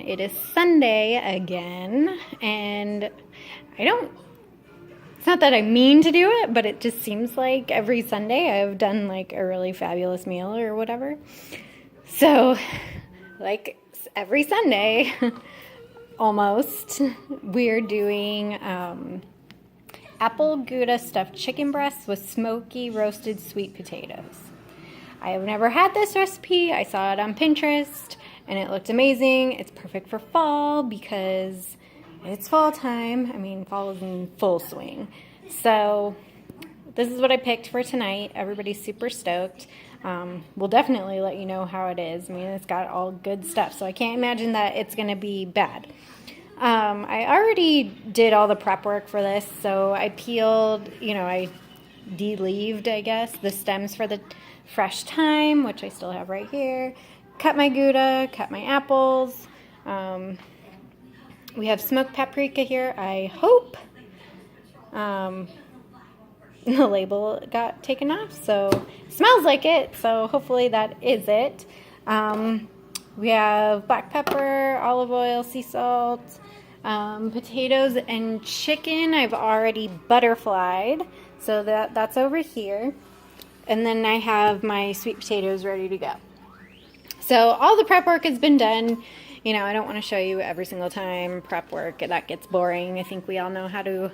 It is Sunday again, and it's not that I mean to do it, but it just seems like every Sunday I've done like a really fabulous meal or whatever. So, like every Sunday, almost, we're doing apple Gouda stuffed chicken breasts with smoky roasted sweet potatoes. I have never had this recipe. I saw it on Pinterest and it looked amazing. It's perfect for fall because it's fall time. I mean, fall is in full swing. So this is what I picked for tonight. Everybody's super stoked. We'll definitely let you know how it is. I mean, it's got all good stuff, so I can't imagine that it's going to be bad. I already did all the prep work for this, so I peeled, I de-leaved, I guess, the stems for the fresh thyme, which I still have right here. Cut my Gouda, cut my apples. We have smoked paprika here, I hope. The label got taken off, so it smells like it, so hopefully that is it. We have black pepper, olive oil, sea salt, potatoes, and chicken. I've already butterflied, so that's over here. And then I have my sweet potatoes ready to go. So all the prep work has been done. I don't want to show you every single time prep work. That gets boring. I think we all know how to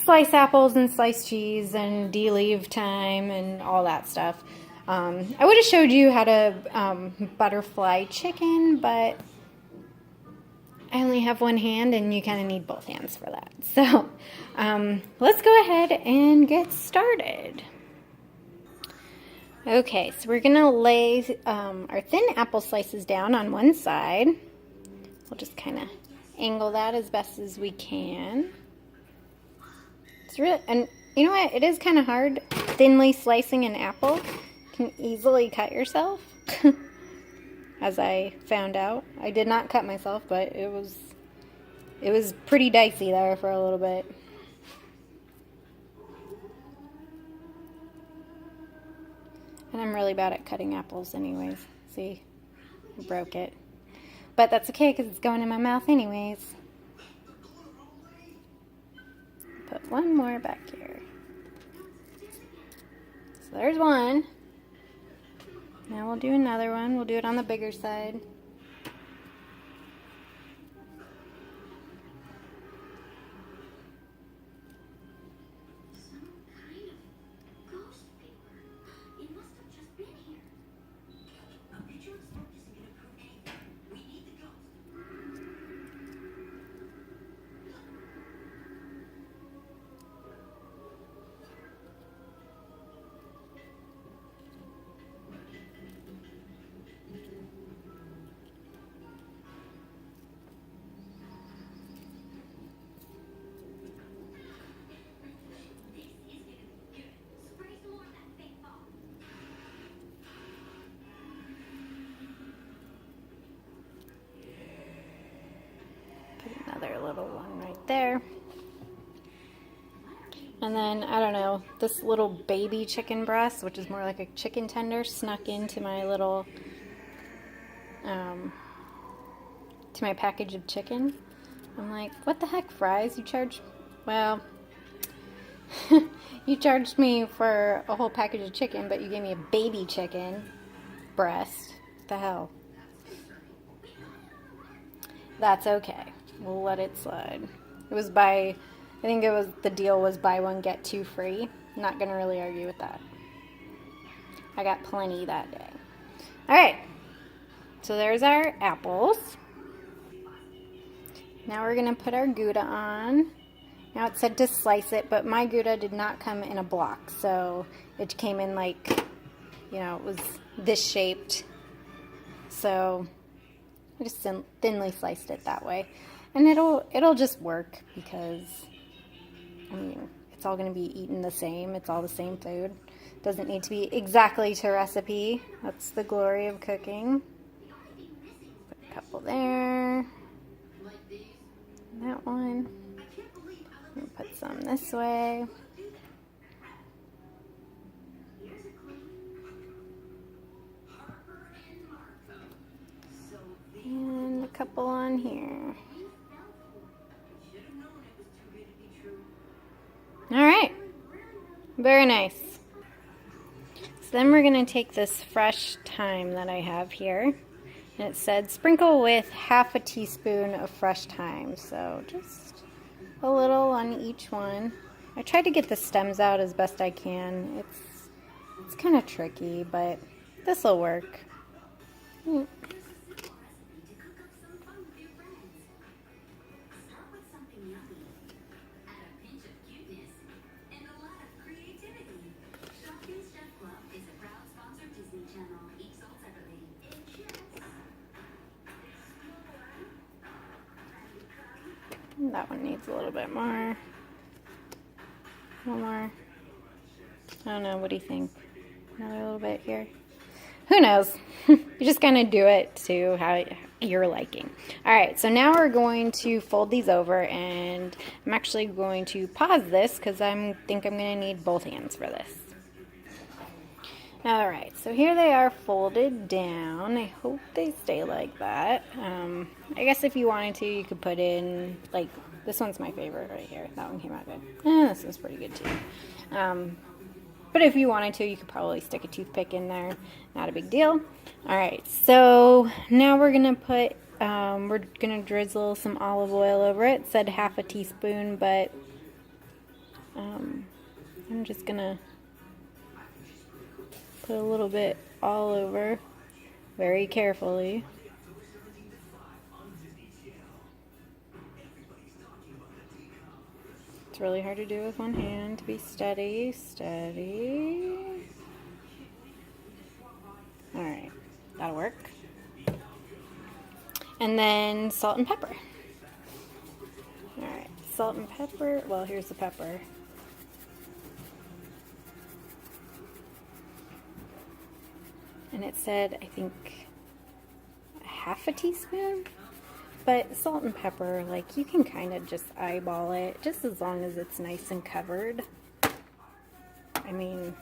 slice apples and slice cheese and de-leave thyme and all that stuff. I would have showed you how to butterfly chicken, but I only have one hand and you kind of need both hands for that. So let's go ahead and get started. Okay, so we're going to lay our thin apple slices down on one side. We'll just kind of angle that as best as we can. It's really, and you know what? It is kind of hard thinly slicing an apple. You can easily cut yourself, as I found out. I did not cut myself, but it was pretty dicey there for a little bit. And I'm really bad at cutting apples anyways. See, I broke it. But that's okay because it's going in my mouth anyways. Put one more back here. So there's one. Now we'll do another one. We'll do it on the bigger side. Another little one right there. And then, I don't know, this little baby chicken breast, which is more like a chicken tender, snuck into my little, to my package of chicken. I'm like, what the heck, fries? Well, you charged me for a whole package of chicken, but you gave me a baby chicken breast. What the hell? That's okay. We'll let it slide. I think the deal was buy one, get two free. Not gonna really argue with that. I got plenty that day. Alright, so there's our apples. Now we're gonna put our Gouda on. Now it said to slice it, but my Gouda did not come in a block, so it came in like, it was this shaped. So I just thinly sliced it that way. And it'll just work because, it's all going to be eaten the same. It's all the same food. Doesn't need to be exactly to recipe. That's the glory of cooking. Put a couple there. That one. And put some this way. And a couple on here. All right, very nice. So then we're gonna take this fresh thyme that I have here, and it said sprinkle with half a teaspoon of fresh thyme. So just a little on each one. I tried to get the stems out as best I can. It's kind of tricky, but this will work. That one needs a little bit more. One more. I don't know, what do you think? Another little bit here. Who knows? You just kind of do it to how you're liking. All right, so now we're going to fold these over, and I'm actually going to pause this because I think I'm going to need both hands for this. All right, so here they are folded down. I hope they stay like that. I guess if you wanted to, you could put in, like, this one's my favorite right here. That one came out good. This one's pretty good too. But if you wanted to, you could probably stick a toothpick in there. Not a big deal. All right, so now we're gonna put, we're gonna drizzle some olive oil over it. It said half a teaspoon, but I'm just gonna put a little bit all over very carefully. It's really hard to do with one hand. Be steady, steady. All right, that'll work. And then salt and pepper. All right, salt and pepper. Well, here's the pepper. And it said, I think, half a teaspoon. But salt and pepper, like, you can kind of just eyeball it, just as long as it's nice and covered. I mean,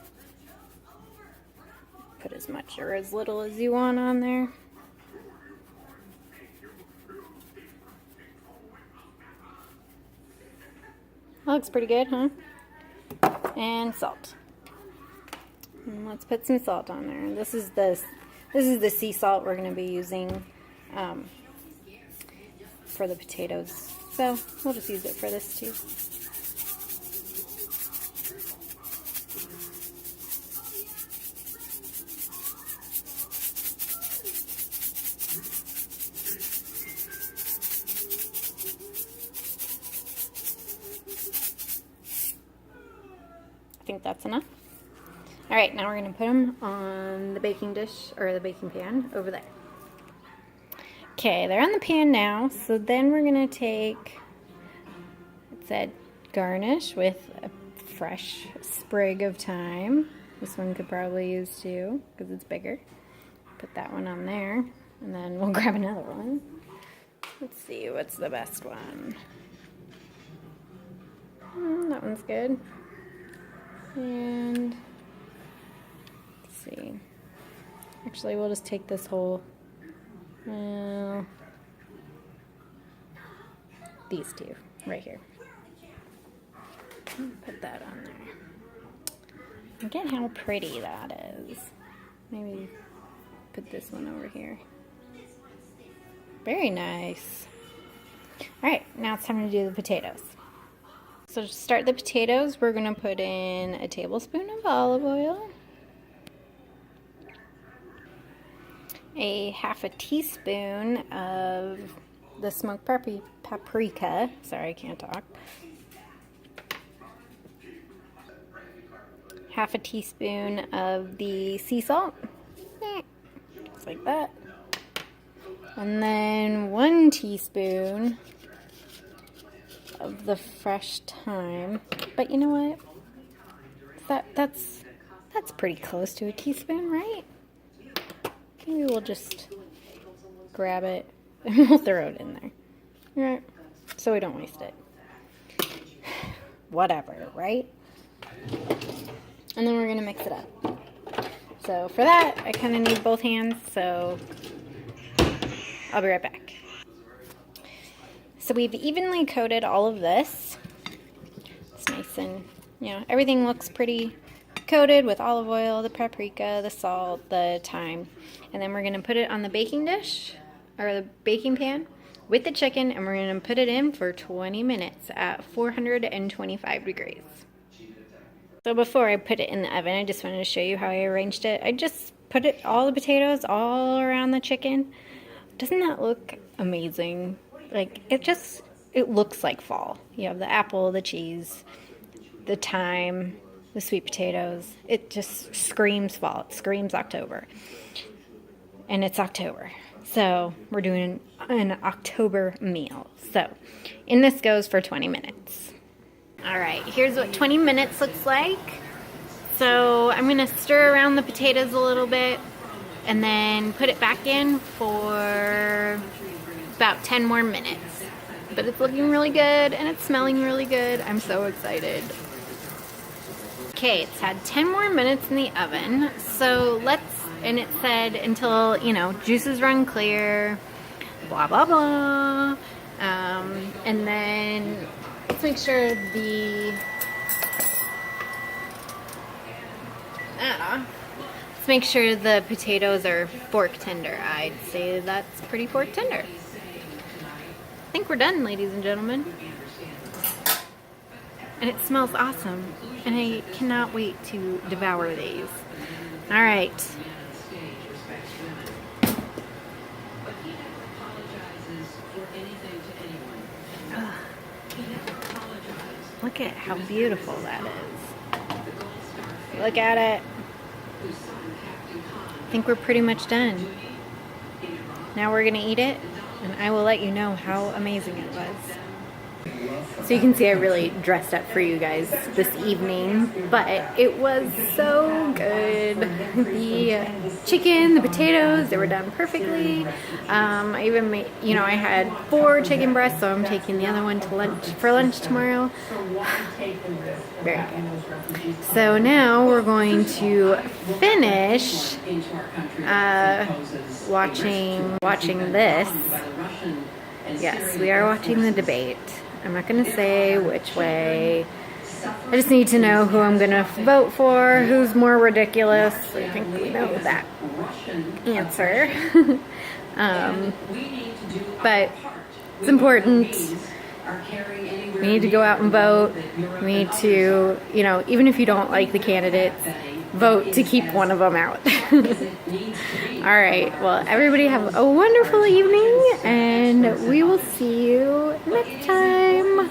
put as much or as little as you want on there. That looks pretty good, huh? And salt. And let's put some salt on there. This is the sea salt we're going to be using for the potatoes. So we'll just use it for this too. I think that's enough. All right, now we're going to put them on the baking dish, or the baking pan over there. Okay, they're on the pan now, so then we're going to take, it said garnish with a fresh sprig of thyme. This one could probably use too, because it's bigger. Put that one on there, and then we'll grab another one. Let's see, what's the best one? That one's good. And let's see. Actually, we'll just take this whole, well, these two right here. Put that on there. Look at how pretty that is. Maybe put this one over here. Very nice. All right, now it's time to do the potatoes. So to start the potatoes, we're going to put in a tablespoon of olive oil, a half a teaspoon of the smoked paprika. Sorry, I can't talk. Half a teaspoon of the sea salt, just like that. And then 1 teaspoon of the fresh thyme. But you know what? That's pretty close to a teaspoon, right? Maybe we'll just grab it and we'll throw it in there. All right, so we don't waste it. Whatever, right? And then we're gonna mix it up. So for that, I kind of need both hands, so I'll be right back. So we've evenly coated all of this. It's nice and, you know, everything looks pretty coated with olive oil, the paprika, the salt, the thyme. And then we're going to put it on the baking dish, or the baking pan, with the chicken, and we're going to put it in for 20 minutes at 425 degrees. So before I put it in the oven, I just wanted to show you how I arranged it. I just put all the potatoes all around the chicken. Doesn't that look amazing? Like, it looks like fall. You have the apple, the cheese, the thyme, the sweet potatoes. It just screams fall. It screams October. And it's October. So we're doing an October meal. So in this goes for 20 minutes. All right, here's what 20 minutes looks like. So I'm gonna stir around the potatoes a little bit and then put it back in for about 10 more minutes. But it's looking really good and it's smelling really good. I'm so excited. Okay, it's had 10 more minutes in the oven. So and it said until, you know, juices run clear, blah, blah, blah. And then let's make sure let's make sure the potatoes are fork tender. I'd say that's pretty fork tender. I think we're done, ladies and gentlemen. And it smells awesome. And I cannot wait to devour these. All right. Ugh. Look at how beautiful that is. Look at it. I think we're pretty much done. Now we're gonna eat it, and I will let you know how amazing it was. So you can see I really dressed up for you guys this evening, but it was so good. The chicken, the potatoes, they were done perfectly. I even made, you know, I had 4 chicken breasts, so I'm taking the other one for lunch tomorrow. Very good. So now we're going to finish watching this. Yes, we are watching the debate. I'm not going to say which way. I just need to know who I'm going to vote for, who's more ridiculous. I think we know that answer. But it's important. We need to go out and vote. We need to, you know, even if you don't like the candidates, vote to keep one of them out. All right. Well, everybody have a wonderful evening, and we will see you next time.